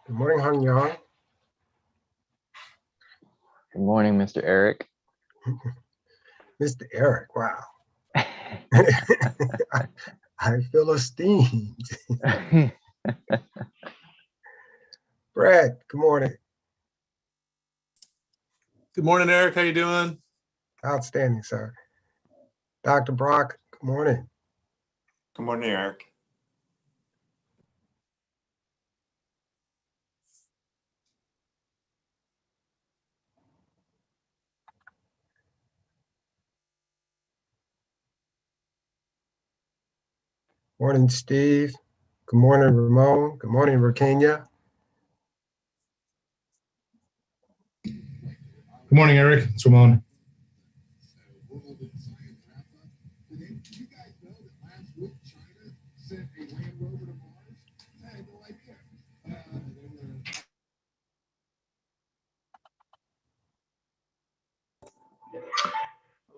Good morning, Han Yang. Good morning, Mr. Eric. Mr. Eric, wow. I feel esteemed. Brad, good morning. Good morning, Eric. How you doing? Outstanding, sir. Dr. Brock, good morning. Good morning, Eric. Morning, Steve. Good morning, Ramon. Good morning, Rakenya. Good morning, Eric. It's Ramon.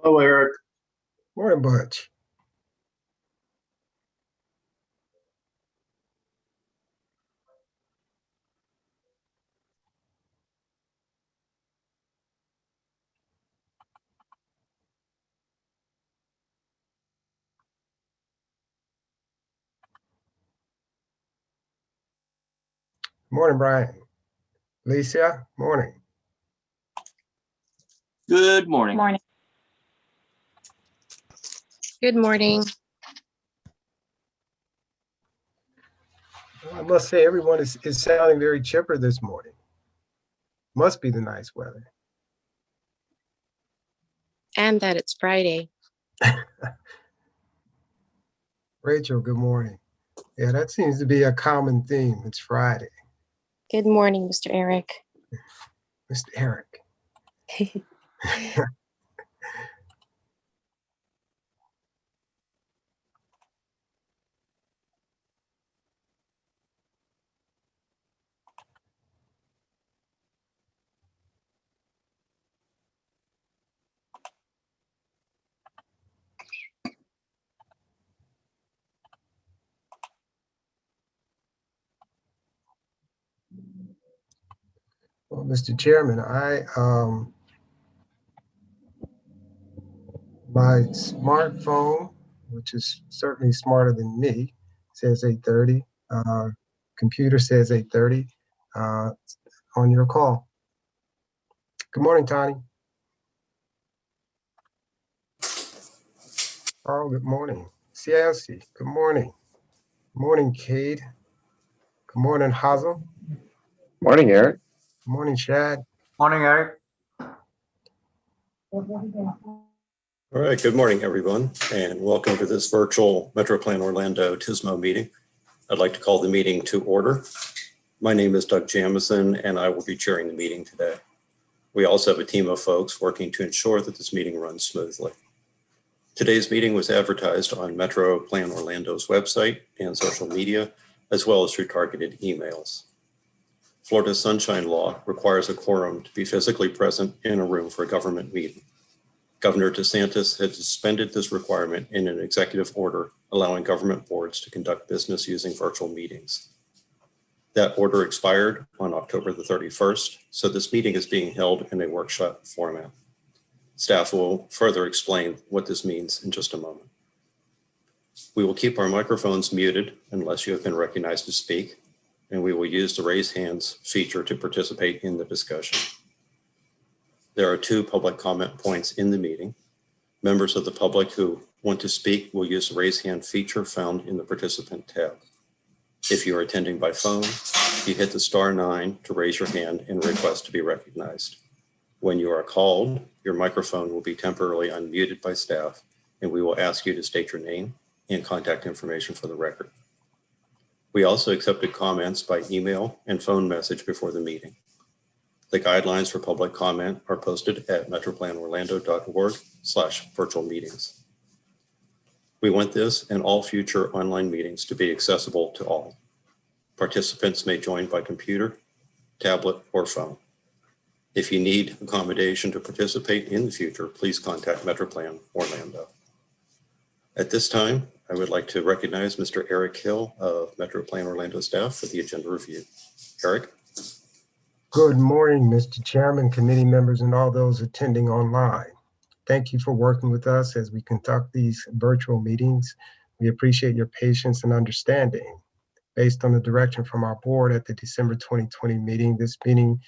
Hello, Eric. Morning, Butch. Morning, Brian. Alicia, morning. Good morning. Morning. Good morning. Well, I must say everyone is sounding very chipper this morning. Must be the nice weather. And that it's Friday. Rachel, good morning. Yeah, that seems to be a common theme. It's Friday. Good morning, Mr. Eric. Mr. Eric. Well, Mr. Chairman, my smartphone, which is certainly smarter than me, says 8:30. Computer says 8:30. On your call. Good morning, Tony. Carl, good morning. Ciasi, good morning. Good morning, Cade. Good morning, Hazel. Morning, Eric. Good morning, Shad. Morning, Eric. All right, good morning, everyone, and welcome to this virtual MetroPlan Orlando TSMO meeting. I'd like to call the meeting to order. My name is Doug Jamison, and I will be chairing the meeting today. We also have a team of folks working to ensure that this meeting runs smoothly. Today's meeting was advertised on MetroPlan Orlando's website and social media, as well as through targeted emails. Florida's Sunshine Law requires a quorum to be physically present in a room for a government meeting. Governor DeSantis has suspended this requirement in an executive order allowing government boards to conduct business using virtual meetings. That order expired on October the 31st, so this meeting is being held in a workshop format. Staff will further explain what this means in just a moment. We will keep our microphones muted unless you have been recognized to speak, and we will use the raise hands feature to participate in the discussion. There are 2 public comment points in the meeting. Members of the public who want to speak will use the raise hand feature found in the participant tab. If you are attending by phone, you hit the *9 to raise your hand and request to be recognized. When you are called, your microphone will be temporarily unmuted by staff, and we will ask you to state your name and contact information for the record. We also accepted comments by email and phone message before the meeting. The guidelines for public comment are posted at metroplanorlando.org/virtual meetings. We want this and all future online meetings to be accessible to all. Participants may join by computer, tablet, or phone. If you need accommodation to participate in the future, please contact MetroPlan Orlando. At this time, I would like to recognize Mr. Eric Hill of MetroPlan Orlando staff for the agenda review. Eric? Good morning, Mr. Chairman, committee members, and all those attending online. Thank you for working with us as we conduct these virtual meetings. We appreciate your patience and understanding. Based on the direction from our board at the December 2020 meeting, this meeting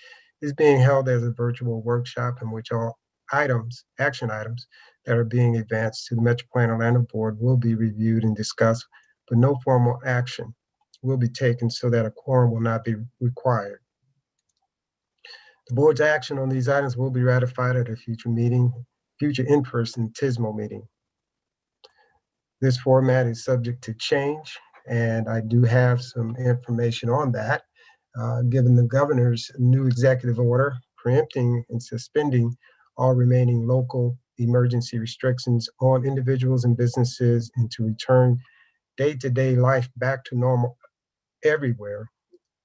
is being held as a virtual workshop in which all action items that are being advanced to the MetroPlan Orlando board will be reviewed and discussed, but no formal action will be taken so that a quorum will not be required. The board's action on these items will be ratified at a future in-person TSMO meeting. This format is subject to change, and I do have some information on that. Given the governor's new executive order preempting and suspending all remaining local emergency restrictions on individuals and businesses, and to return day-to-day life back to normal everywhere,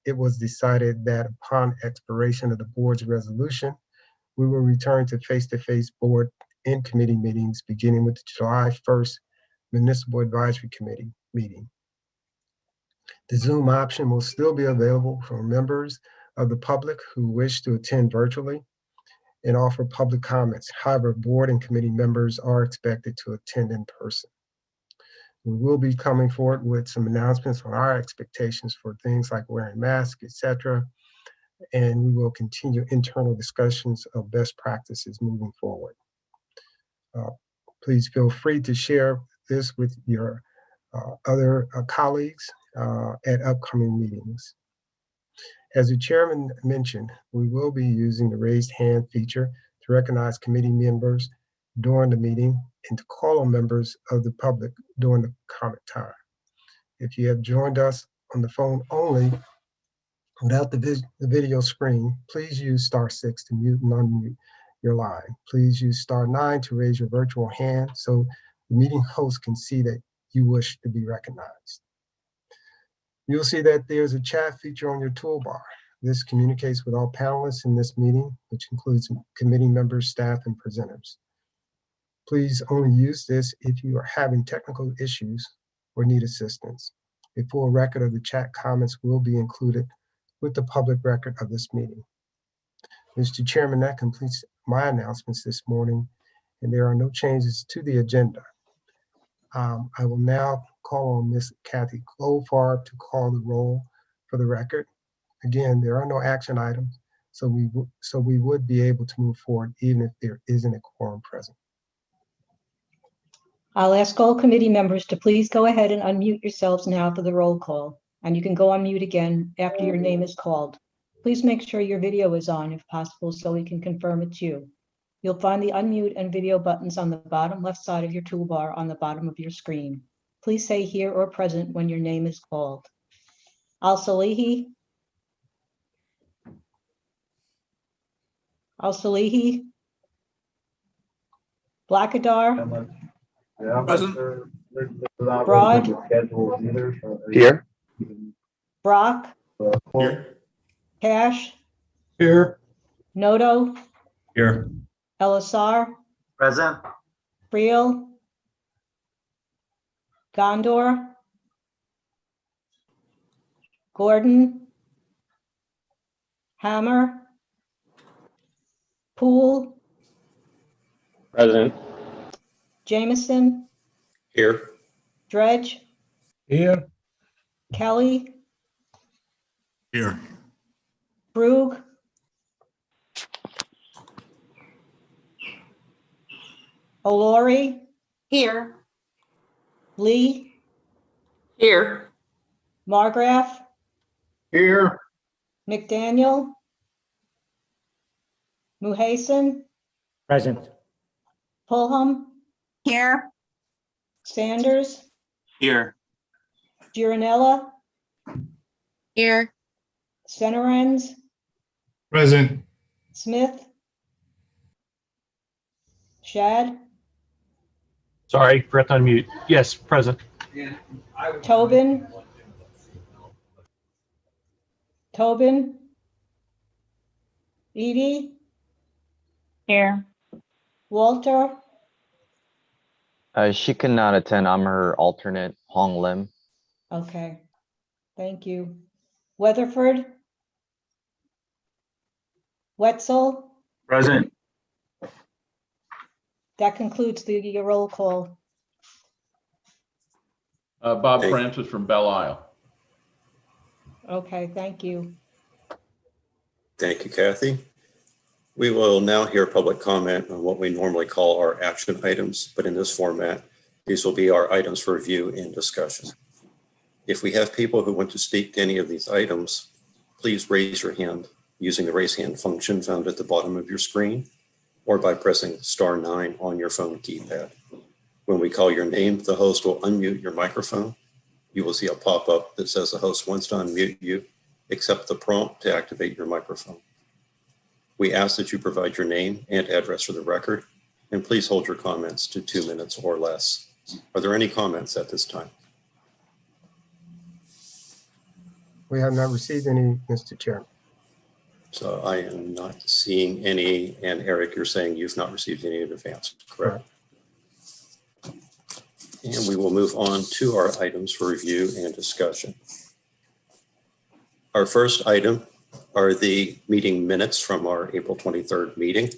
it was decided that upon expiration of the board's resolution, we will return to face-to-face board and committee meetings beginning with the July 1st Municipal Advisory Committee meeting. The Zoom option will still be available for members of the public who wish to attend virtually and offer public comments. However, board and committee members are expected to attend in person. We will be coming forward with some announcements on our expectations for things like wearing masks, etc. And we will continue internal discussions of best practices moving forward. Please feel free to share this with your other colleagues at upcoming meetings. As the chairman mentioned, we will be using the raised hand feature to recognize committee members during the meeting and to call on members of the public during the comment time. If you have joined us on the phone only without the video screen, please use *6 to mute and unmute your line. Please use *9 to raise your virtual hand so the meeting host can see that you wish to be recognized. You'll see that there's a chat feature on your toolbar. This communicates with all panelists in this meeting, which includes committee members, staff, and presenters. Please only use this if you are having technical issues or need assistance. A full record of the chat comments will be included with the public record of this meeting. Mr. Chairman, that completes my announcements this morning, and there are no changes to the agenda. I will now call on Ms. Kathy Goldfarb to call the roll for the record. Again, there are no action items, so we would be able to move forward even if there isn't a quorum present. I'll ask all committee members to please go ahead and unmute yourselves now for the roll call, and you can go on mute again after your name is called. Please make sure your video is on if possible so we can confirm it's you. You'll find the unmute and video buttons on the bottom left side of your toolbar on the bottom of your screen. Please say here or present when your name is called. Al-Salehi? Al-Salehi? Blackadar? Present. Broad? Here. Brock? Here. Cash? Here. Noto? Here. Elisar? Present. Friel? Gondor? Gordon? Hammer? Poole? Present. Jameson? Here. Dredge? Here. Kelly? Here. Brugh? Olori? Here. Lee? Here. Margraf? Here. McDaniel? Muhason? Present. Pullham? Here. Sanders? Here. Giranella? Here. Centerens? Present. Smith? Shad? Sorry, forgot to unmute. Yes, present. Tobin? Tobin? Edie? Here. Walter? She cannot attend. I'm her alternate, Hong Lim. Okay, thank you. Weatherford? Wetzel? Present. That concludes the roll call. Bob Thank- Francis from Belle Isle. Okay, thank you. Thank you, Kathy. We will now hear public comment on what we normally call our action items, but in this format, these will be our items for review and discussion. If we have people who want to speak to any of these items, please raise your hand using the raise hand function found at the bottom of your screen or by pressing *9 on your phone keypad. When we call your name, the host will unmute your microphone. You will see a pop-up that says the host wants to unmute you. Accept the prompt to activate your microphone. We ask that you provide your name and address for the record, and please hold your comments to 2 minutes or less. Are there any comments at this time? We have not received any, Mr. Chairman. So I am not seeing any, and Eric, you're saying you've not received any in advance, correct? And we will move on to our items for review and discussion. Our first item are the meeting minutes from our April 23rd meeting,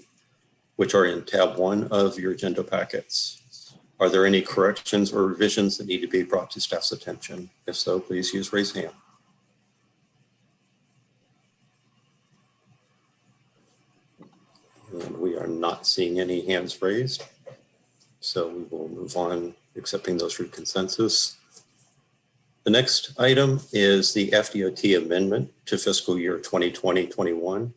which are in tab 1 of your agenda packets. Are there any corrections or revisions that need to be brought to staff's attention? If so, please use raise hand. And we are not seeing any hands raised. So we will move on, accepting those through consensus. The next item is the FDOT amendment to fiscal year 2020-21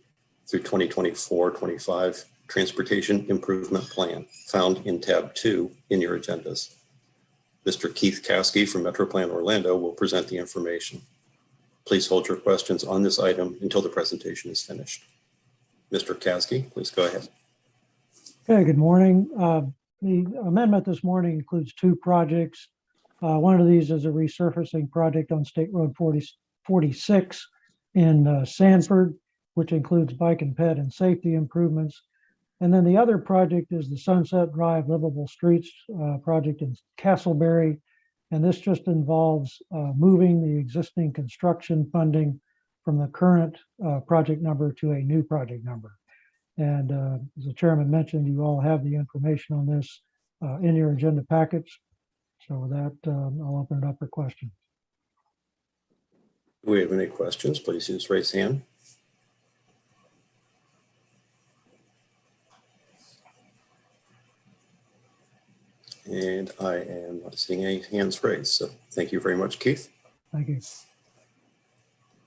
through 2024-25 Transportation Improvement Plan, found in tab 2 in your agendas. Mr. Keith Caskey from MetroPlan Orlando will present the information. Please hold your questions on this item until the presentation is finished. Mr. Caskey, please go ahead. Okay, good morning. The amendment this morning includes 2 projects. One of these is a resurfacing project on State Road 46 in Sanford, which includes bike and ped and safety improvements. And then the other project is the Sunset Drive Livable Streets project in Castleberry. And this just involves moving the existing construction funding from the current project number to a new project number. And as the chairman mentioned, you all have the information on this in your agenda packets. So with that, I'll open it up for questions. Do we have any questions? Please use raise hand. And I am not seeing any hands raised. So thank you very much, Keith. Thank you.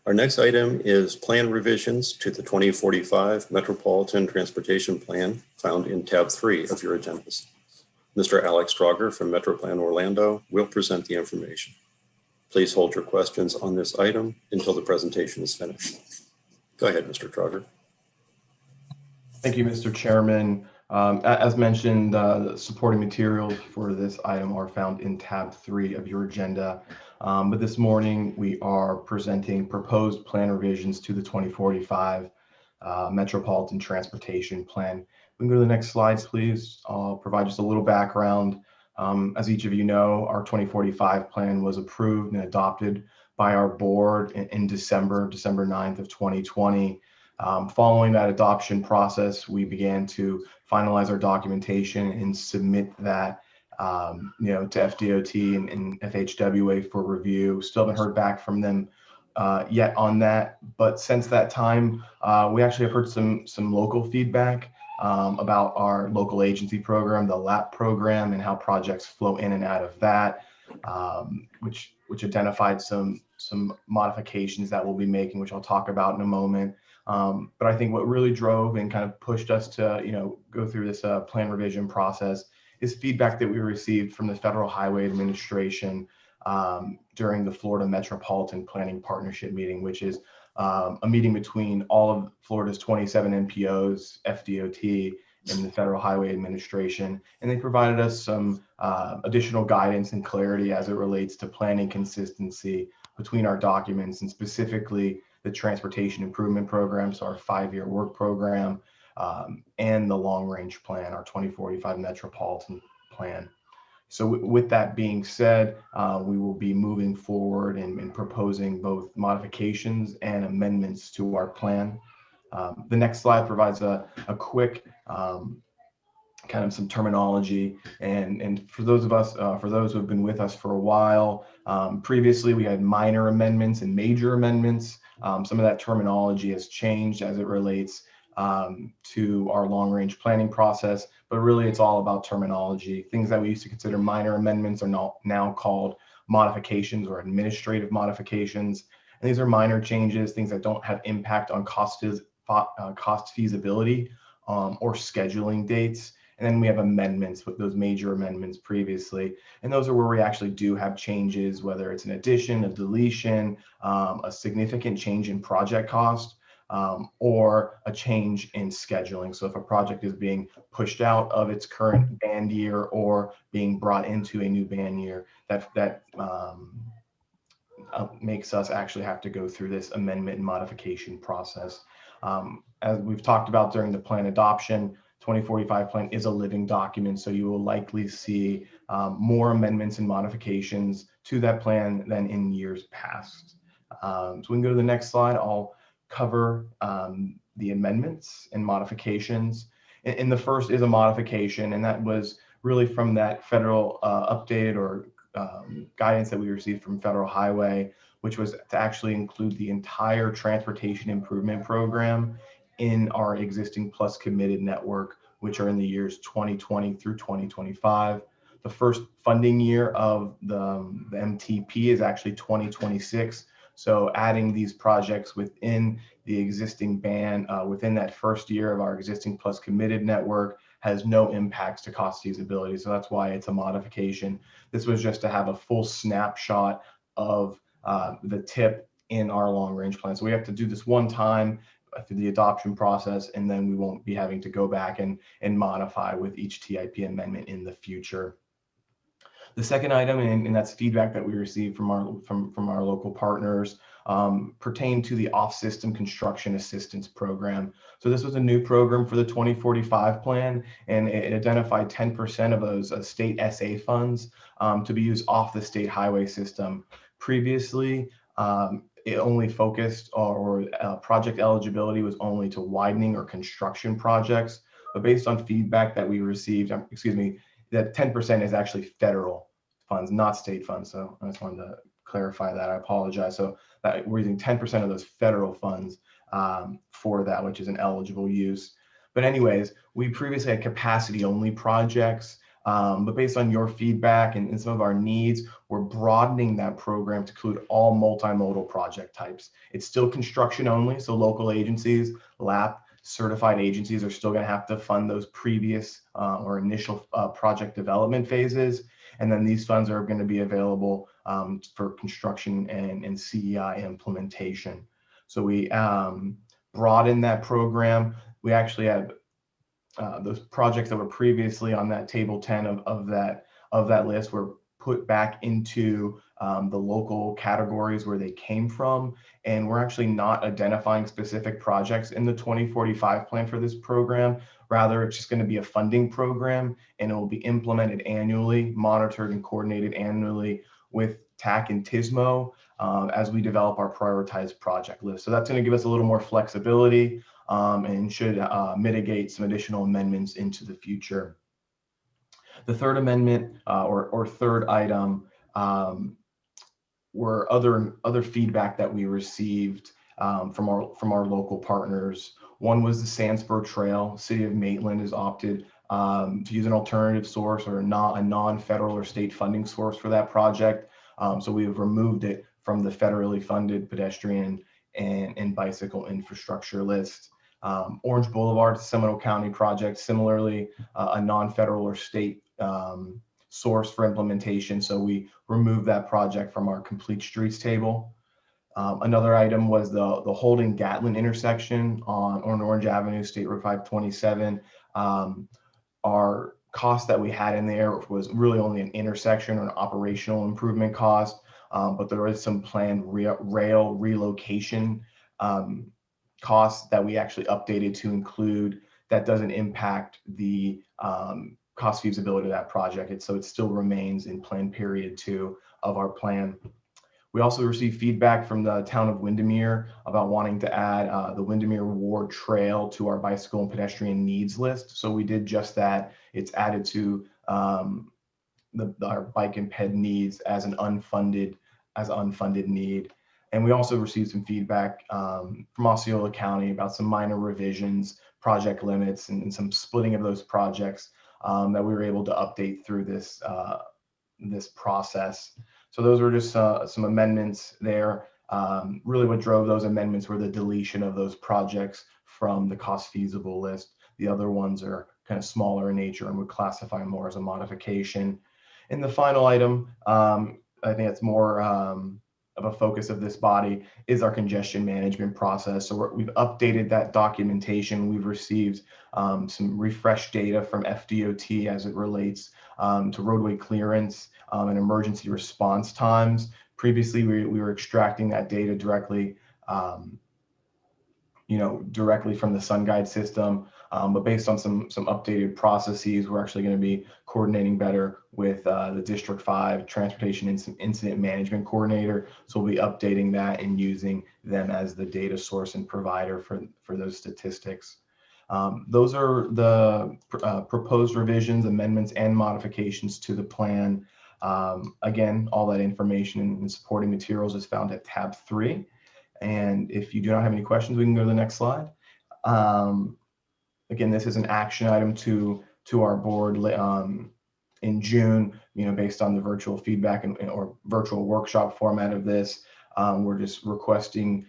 Our next item is plan revisions to the 2045 Metropolitan Transportation Plan, found in tab 3 of your agendas. Mr. Alex Trauger from MetroPlan Orlando will present the information. Please hold your questions on this item until the presentation is finished. Go ahead, Mr. Trauger. Thank you, Mr. Chairman. As mentioned, the supporting materials for this item are found in tab 3 of your agenda. But this morning, we are presenting proposed plan revisions to the 2045 Metropolitan Transportation Plan. We can go to the next slide, please. I'll provide just a little background. As each of you know, our 2045 plan was approved and adopted by our board in December 9th of 2020. Following that adoption process, we began to finalize our documentation and submit that to FDOT and FHWA for review. Still haven't heard back from them yet on that, but since that time, we actually have heard some local feedback about our local agency program, the LAP program, and how projects flow in and out of that, which identified some modifications that we'll be making, which I'll talk about in a moment. But I think what really drove and kind of pushed us to go through this plan revision process is feedback that we received from the Federal Highway Administration during the Florida Metropolitan Planning Partnership meeting, which is a meeting between all of Florida's 27 NPOs, FDOT, and the Federal Highway Administration. And they provided us some additional guidance and clarity as it relates to planning consistency between our documents, and specifically the Transportation Improvement Program, so our 5-year work program, and the Long Range Plan, our 2045 Metropolitan Plan. So with that being said, we will be moving forward and proposing both modifications and amendments to our plan. The next slide provides a quick kind of some terminology, and for those of us, for those who have been with us for a while, previously we had minor amendments and major amendments. Some of that terminology has changed as it relates to our long-range planning process, but really it's all about terminology. Things that we used to consider minor amendments are now called modifications or administrative modifications. And these are minor changes, things that don't have impact on cost feasibility or scheduling dates. And then we have amendments, with those major amendments previously. And those are where we actually do have changes, whether it's an addition, a deletion, a significant change in project cost, or a change in scheduling. So if a project is being pushed out of its current band year or being brought into a new band year, that makes us actually have to go through this amendment and modification process. As we've talked about during the plan adoption, 2045 plan is a living document, so you will likely see more amendments and modifications to that plan than in years past. So we can go to the next slide. I'll cover the amendments and modifications. And the first is a modification, and that was really from that federal update or guidance that we received from Federal Highway, which was to actually include the entire transportation improvement program in our existing plus committed network, which are in the years 2020 through 2025. The first funding year of the MTP is actually 2026. So adding these projects within the existing band, within that first year of our existing plus committed network, has no impacts to cost feasibility. So that's why it's a modification. This was just to have a full snapshot of the tip in our long range plan. So we have to do this one time through the adoption process, and then we won't be having to go back and modify with each TIP amendment in the future. The second item, and that's feedback that we received from our local partners, pertain to the off-system construction assistance program. So this was a new program for the 2045 plan, and it identified 10% of those state SA funds to be used off the state highway system. Previously, it only focused, or project eligibility was only to widening or construction projects. But based on feedback that we received, that 10% is actually federal funds, not state funds. So I just wanted to clarify that. I apologize. So that we're using 10% of those federal funds for that, which is an eligible use. But anyways, we previously had capacity only projects. But based on your feedback and some of our needs, we're broadening that program to include all multimodal project types. It's still construction only, so local agencies, LAP, certified agencies are still going to have to fund those previous or initial project development phases. And then these funds are going to be available for construction and CEI implementation. So we broaden that program. We actually have those projects that were previously on that table 10 of that list were put back into the local categories where they came from. And we're actually not identifying specific projects in the 2045 plan for this program. Rather, it's just going to be a funding program, and it will be implemented annually, monitored and coordinated annually with TAC and TSMO as we develop our prioritized project list. So that's going to give us a little more flexibility and should mitigate some additional amendments into the future. The third amendment or third item were other feedback that we received from our local partners. One was the Sandsburg Trail. City of Maitland has opted to use an alternative source or a non-federal or state funding source for that project. So we have removed it from the federally funded pedestrian and bicycle infrastructure list. Orange Boulevard, Seminole County project, similarly a non-federal or state source for implementation. So we removed that project from our complete streets table. Another item was the Holden Gatlin intersection on Orange Avenue, State Road 527. Our cost that we had in there was really only an intersection or an operational improvement cost, but there is some planned rail relocation costs that we actually updated to include. That doesn't impact the cost feasibility of that project. So it still remains in plan period 2 of our plan. We also received feedback from the town of Windermere about wanting to add the Windermere Ward Trail to our bicycle and pedestrian needs list. So we did just that. It's added to our bike and ped needs as an unfunded need. And we also received some feedback from Osceola County about some minor revisions, project limits, and some splitting of those projects that we were able to update through this process. So those were just some amendments there. Really what drove those amendments were the deletion of those projects from the cost feasible list. The other ones are kind of smaller in nature and would classify more as a modification. And the final item, I think it's more of a focus of this body, is our congestion management process. So we've updated that documentation. We've received some refreshed data from FDOT as it relates to roadway clearance and emergency response times. Previously, we were extracting that data directly, directly from the SunGuide system. But based on some updated processes, we're actually going to be coordinating better with the District 5 Transportation Incident Management Coordinator. So we'll be updating that and using them as the data source and provider for those statistics. Those are the proposed revisions, amendments, and modifications to the plan. Again, all that information and supporting materials is found at tab 3. And if you do not have any questions, we can go to the next slide. Again, this is an action item to our board in June, based on the virtual feedback or virtual workshop format of this. We're just requesting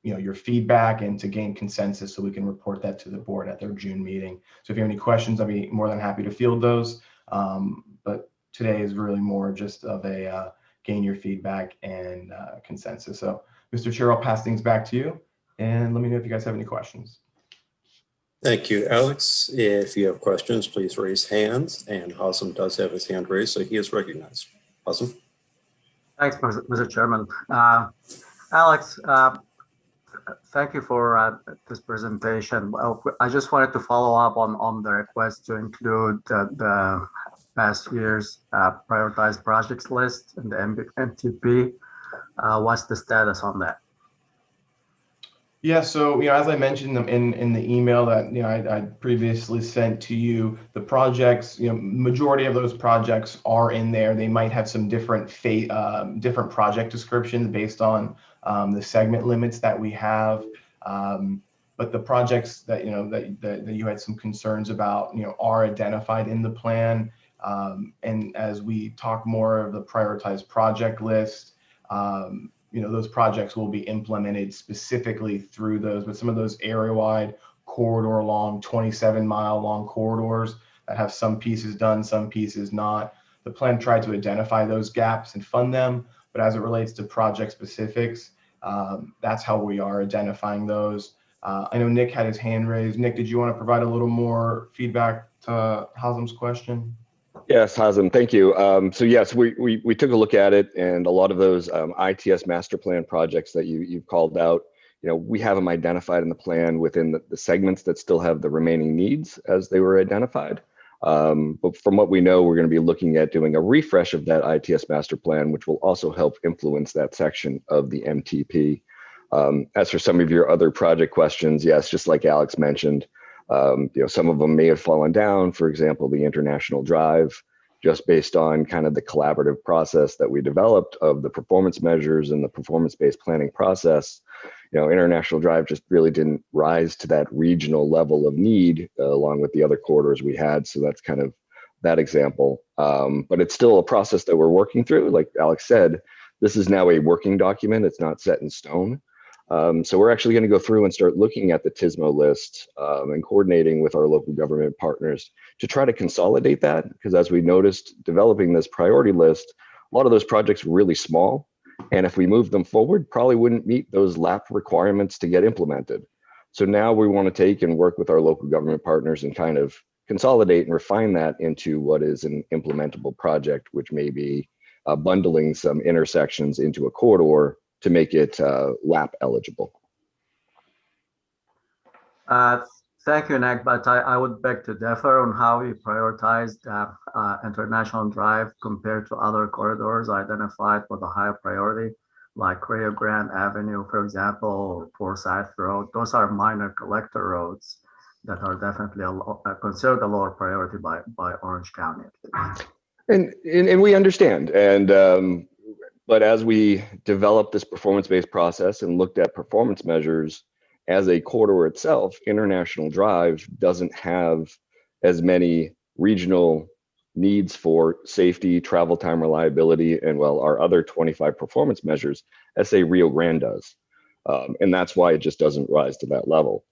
your feedback and to gain consensus so we can report that to the board at their June meeting. So if you have any questions, I'll be more than happy to field those. But today is really more just of a gain your feedback and consensus. So Mr. Chair, I'll pass things back to you and let me know if you guys have any questions. Thank you, Alex. If you have questions, please raise hands, and Hazem does have his hand raised, so he is recognized. Hazem. Thanks, Mr. Chairman. Alex, thank you for this presentation. I just wanted to follow up on the request to include the past year's prioritized projects list in the MTP. What's the status on that? Yeah, so as I mentioned in the email that I previously sent to you, the projects, majority of those projects are in there. They might have some different different project descriptions based on the segment limits that we have. But the projects that that you had some concerns about, are identified in the plan. And as we talk more of the prioritized project list, those projects will be implemented specifically through those, but some of those area-wide corridor long, 27-mile long corridors that have some pieces done, some pieces not. The plan tried to identify those gaps and fund them, but as it relates to project specifics, that's how we are identifying those. I know Nick had his hand raised. Nick, did you want to provide a little more feedback to Hazem's question? Yes, Hazem, thank you. So yes, we took a look at it, and a lot of those ITS master plan projects that you've called out, we have them identified in the plan within the segments that still have the remaining needs as they were identified. But from what we know, we're going to be looking at doing a refresh of that ITS master plan, which will also help influence that section of the MTP. As for some of your other project questions, yes, just like Alex mentioned, some of them may have fallen down. For example, the International Drive, just based on kind of the collaborative process that we developed of the performance measures and the performance-based planning process. International Drive just really didn't rise to that regional level of need along with the other corridors we had. So that's kind of that example. But it's still a process that we're working through. Like Alex said, this is now a working document. It's not set in stone. So we're actually going to go through and start looking at the TSMO list and coordinating with our local government partners to try to consolidate that. Because as we noticed, developing this priority list, a lot of those projects were really small. And if we move them forward, probably wouldn't meet those LAP requirements to get implemented. So now we want to take and work with our local government partners and kind of consolidate and refine that into what is an implementable project, which may be bundling some intersections into a corridor to make it LAP eligible. Thank you, Nick, but I would beg to differ on how you prioritized International Drive compared to other corridors identified with a higher priority, like Rio Grande Avenue, for example, or Forsyth Road. Those are minor collector roads that are definitely considered a lower priority by Orange County. And we understand. But as we developed this performance-based process and looked at performance measures as a corridor itself, International Drive doesn't have as many regional needs for safety, travel time, reliability, and well, our other 25 performance measures as say Rio Grande does. And that's why it just doesn't rise to that level.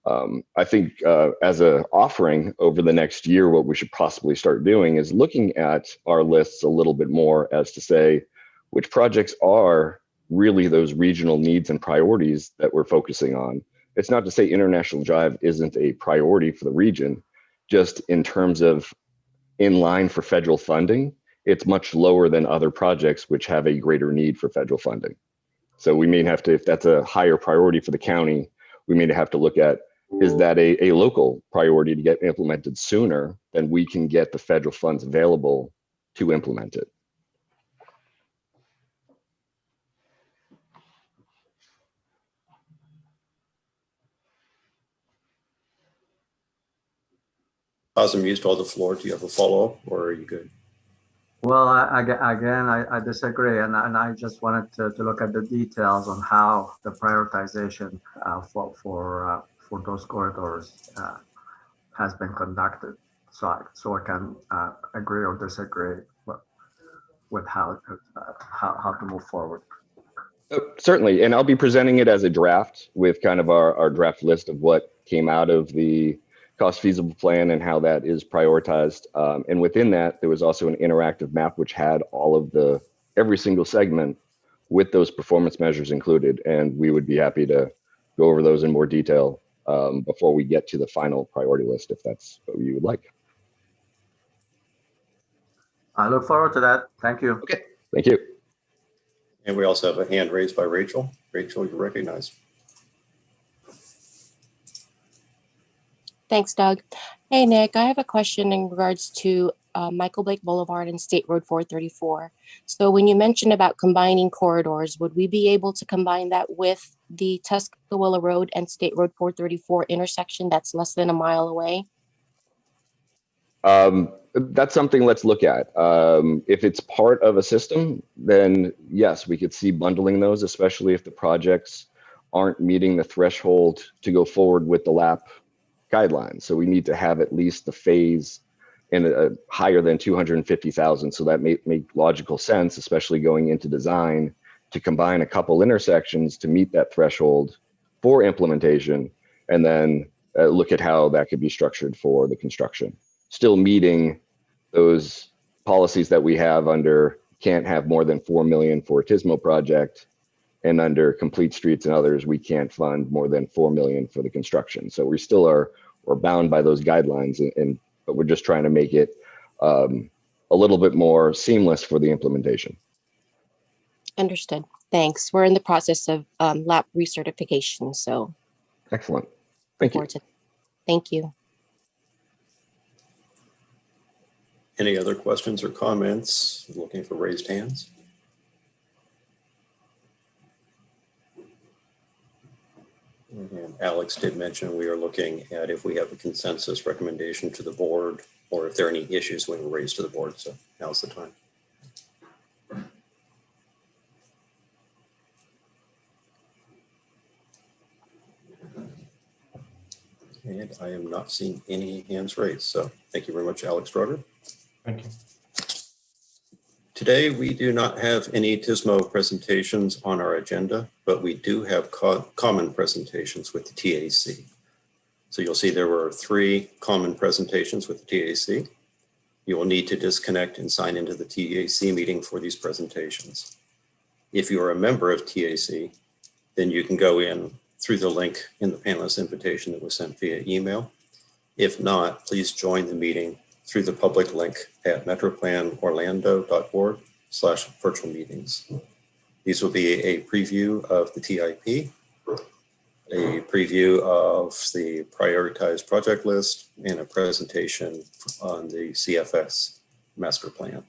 I think as an offering over the next year, what we should possibly start doing is looking at our lists a little bit more as to say, which projects are really those regional needs and priorities that we're focusing on. It's not to say International Drive isn't a priority for the region, just in terms of in line for federal funding, it's much lower than other projects which have a greater need for federal funding. So we may have to, if that's a higher priority for the county, we may have to look at, is that a local priority to get implemented sooner than we can get the federal funds available to implement it? Azam used all the floor. Do you have a follow-up or are you good? Well, I disagree, and I just wanted to look at the details on how the prioritization for those corridors has been conducted, so I can agree or disagree with how to move forward. Certainly, and I'll be presenting it as a draft with kind of our draft list of what came out of the cost feasible plan and how that is prioritized. And within that, there was also an interactive map which had all of every single segment with those performance measures included. And we would be happy to go over those in more detail before we get to the final priority list, if that's what you would like. I look forward to that. Thank you. Okay, thank you. And we also have a hand raised by Rachel. Rachel, you're recognized. Thanks, Doug. Hey, Nick, I have a question in regards to Michael Blake Boulevard and State Road 434. So when you mentioned about combining corridors, would we be able to combine that with the Tuscaloosa Road and State Road 434 intersection that's less than a mile away? That's something let's look at. If it's part of a system, then yes, we could see bundling those, especially if the projects aren't meeting the threshold to go forward with the LAP guidelines. So we need to have at least the phase in a higher than 250,000. So that may make logical sense, especially going into design, to combine a couple intersections to meet that threshold for implementation, and then look at how that could be structured for the construction. Still meeting those policies that we have under can't have more than 4 million for a TSMO project, and under complete streets and others, we can't fund more than 4 million for the construction. So we still are bound by those guidelines, but we're just trying to make it a little bit more seamless for the implementation. Understood. Thanks. We're in the process of LAP recertification, so. Excellent. Thank you. Thank you. Any other questions or comments? Looking for raised hands. And Alex did mention we are looking at if we have a consensus recommendation to the board or if there are any issues we will raise to the board. So now's the time. And I am not seeing any hands raised. So thank you very much, Alex Droger. Thank you. Today, we do not have any TSMO presentations on our agenda, but we do have common presentations with the TAC. So you'll see there were 3 common presentations with the TAC. You will need to disconnect and sign into the TAC meeting for these presentations. If you are a member of TAC, then you can go in through the link in the panelist invitation that was sent via email. If not, please join the meeting through the public link at metroplanorlando.org/virtual meetings. These will be a preview of the TIP. a preview of the prioritized project list, and a presentation on the CFS master plan.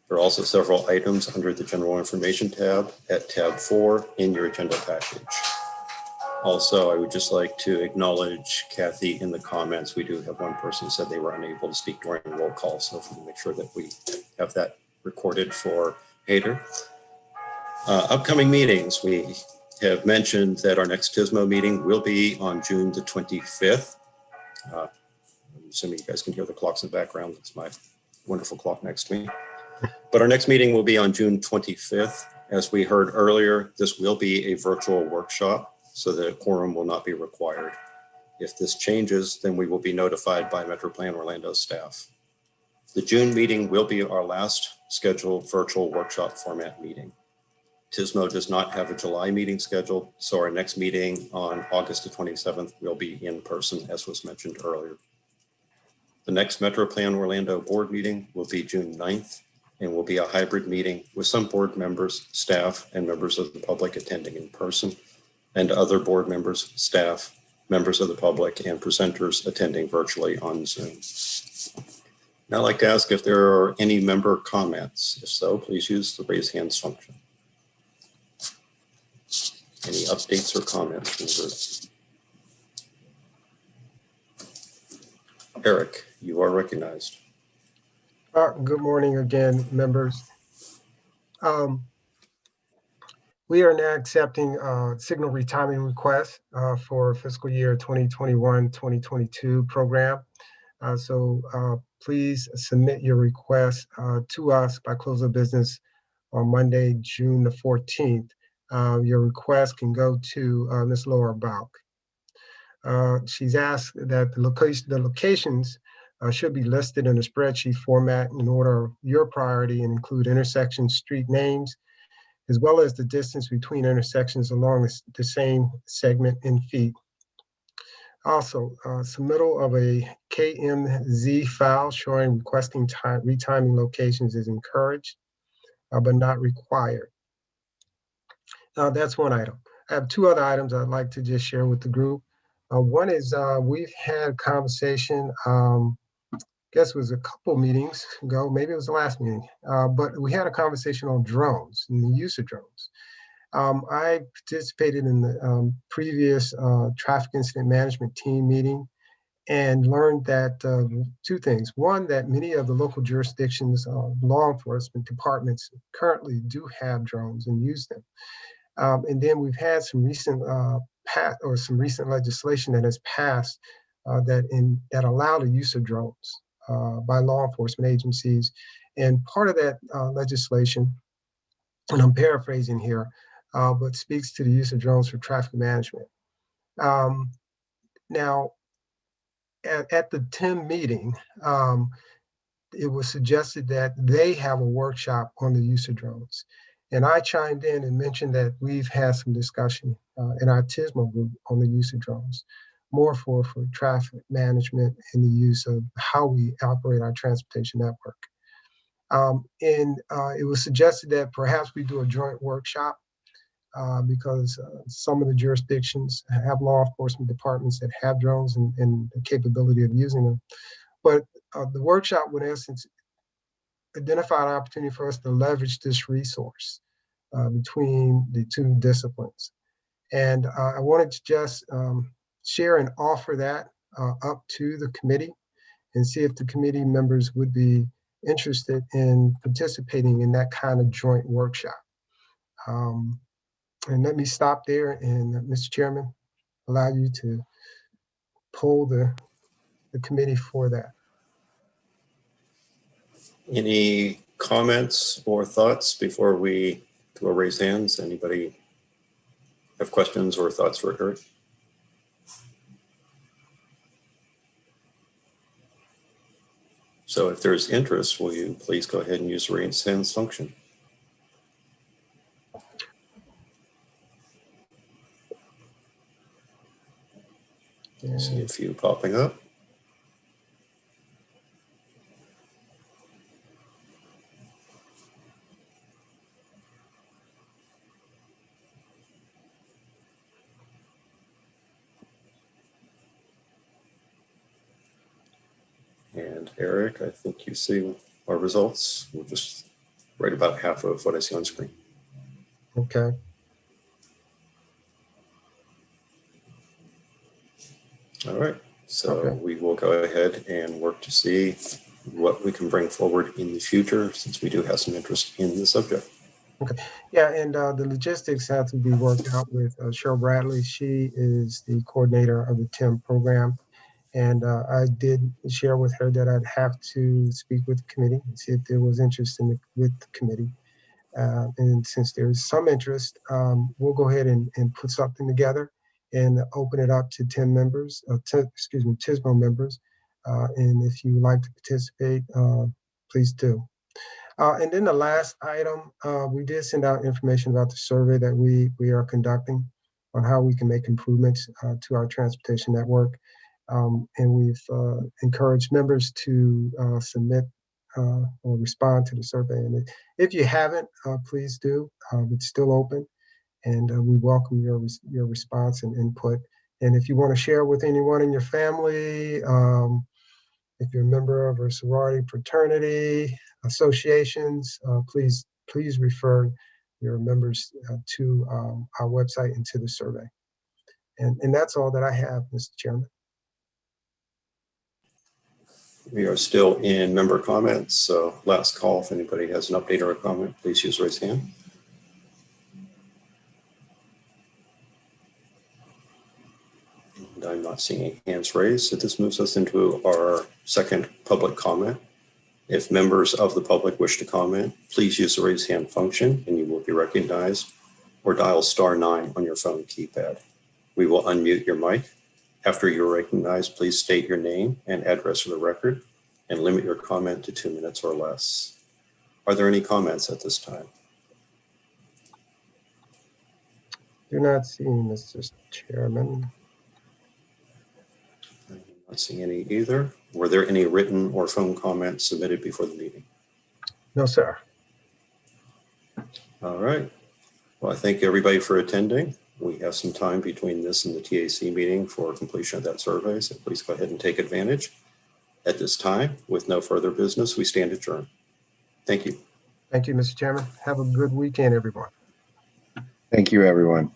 There are also several items under the general information tab at tab 4 in your agenda package. Also, I would just like to acknowledge Kathy in the comments. We do have one person who said they were unable to speak during the roll call, so if we can make sure that we have that recorded for later. Upcoming meetings, we have mentioned that our next TSMO meeting will be on June the 25th. I'm assuming you guys can hear the clocks in the background. That's my wonderful clock next to me. But our next meeting will be on June 25th. As we heard earlier, this will be a virtual workshop, so that a quorum will not be required. If this changes, then we will be notified by MetroPlan Orlando staff. The June meeting will be our last scheduled virtual workshop format meeting. TSMO does not have a July meeting scheduled, so our next meeting on August the 27th will be in person, as was mentioned earlier. The next MetroPlan Orlando board meeting will be June 9th and will be a hybrid meeting with some board members, staff, and members of the public attending in person, and other board members, staff, members of the public, and presenters attending virtually on Zoom. Now I'd like to ask if there are any member comments. If so, please use the raise hands function. Any updates or comments from the group? Eric, you are recognized. Good morning again, members. We are now accepting signal retiming requests for fiscal year 2021-2022 program. Please submit your request to us by close of business on Monday, June the 14th. Your request can go to Ms. Laura Bauk. She's asked that the locations should be listed in a spreadsheet format in order of your priority and include intersection street names, as well as the distance between intersections along the same segment in feet. Also, submittal of a KMZ file showing requesting retiming locations is encouraged, but not required. That's one item. I have two other items I'd like to just share with the group. One is we've had a conversation, guess it was a couple meetings ago, maybe it was the last meeting, but we had a conversation on drones and the use of drones. I participated in the previous traffic incident management team meeting and learned that two things. One, that many of the local jurisdictions, law enforcement departments currently do have drones and use them. And then we've had some recent legislation that has passed that allow the use of drones by law enforcement agencies. And part of that legislation, and I'm paraphrasing here, but speaks to the use of drones for traffic management. Now, at the TIM meeting, it was suggested that they have a workshop on the use of drones. And I chimed in and mentioned that we've had some discussion in our TSMO group on the use of drones, more for traffic management and the use of how we operate our transportation network. It was suggested that perhaps we do a joint workshop because some of the jurisdictions have law enforcement departments that have drones and the capability of using them. But the workshop would, in essence, identify an opportunity for us to leverage this resource between the two disciplines. And I wanted to just share and offer that up to the committee and see if the committee members would be interested in participating in that kind of joint workshop. And let me stop there and, Mr. Chairman, allow you to poll the committee for that. Any comments or thoughts before we do a raise hands? Anybody have questions or thoughts for Eric? So if there's interest, will you please go ahead and use the raise hands function? I see a few popping up. And Eric, I think you see our results. We'll just write about half of what I see on screen. Okay. All right. So Okay. we will go ahead and work to see what we can bring forward in the future, since we do have some interest in the subject. Okay. Yeah, and the logistics have to be worked out with Cheryl Bradley. She is the coordinator of the TIM program. And I did share with her that I'd have to speak with the committee and see if there was interest with the committee. And since there's some interest, we'll go ahead and put something together and open it up to 10 members, TSMO members. And if you would like to participate, please do. And then the last item, we did send out information about the survey that we are conducting on how we can make improvements to our transportation network. And we've encouraged members to submit or respond to the survey. And if you haven't, please do. It's still open, and we welcome your response and input. And if you want to share with anyone in your family, if you're a member of a sorority, fraternity, associations, please refer your members to our website and to the survey. And that's all that I have, Mr. Chairman. We are still in member comments. So last call, if anybody has an update or a comment, please use raise hand. And I'm not seeing any hands raised. So this moves us into our second public comment. If members of the public wish to comment, please use the raise hand function and you will be recognized, or dial *9 on your phone keypad. We will unmute your mic. After you're recognized, please state your name and address for the record and limit your comment to 2 minutes or less. Are there any comments at this time? Do not see, Mr. Chairman. I'm not seeing any either. Were there any written or phone comments submitted before the meeting? No, sir. All right. Well, I thank everybody for attending. We have some time between this and the TAC meeting for completion of that survey, so please go ahead and take advantage. At this time, with no further business, we stand adjourned. Thank you. Thank you, Mr. Chairman. Have a good weekend, everyone. Thank you, everyone.